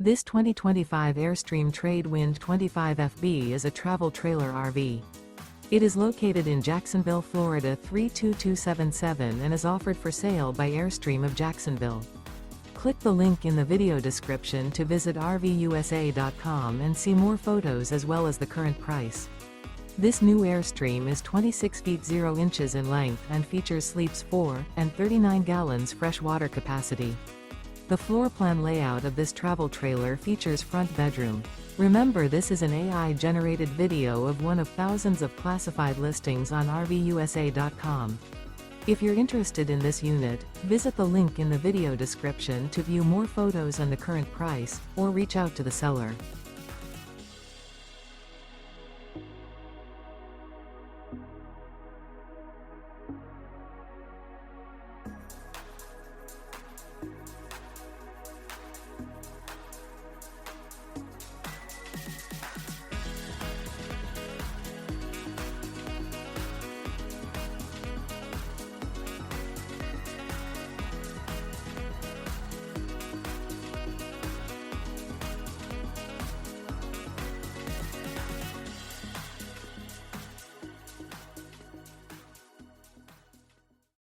This 2025 Airstream Trade Wind 25FB is a travel trailer RV. It is located in Jacksonville, Florida 32277 and is offered for sale by Airstream of Jacksonville. Click the link in the video description to visit RVUSA.com and see more photos as well as the current price. This new Airstream is 26 feet 0 inches in length and features sleeps 4 and 39 gallons fresh water capacity. The floor plan layout of this travel trailer features front bedroom. Remember, this is an AI-generated video of one of thousands of classified listings on RVUSA.com. If you're interested in this unit, visit the link in the video description to view more photos and the current price, or reach out to the seller.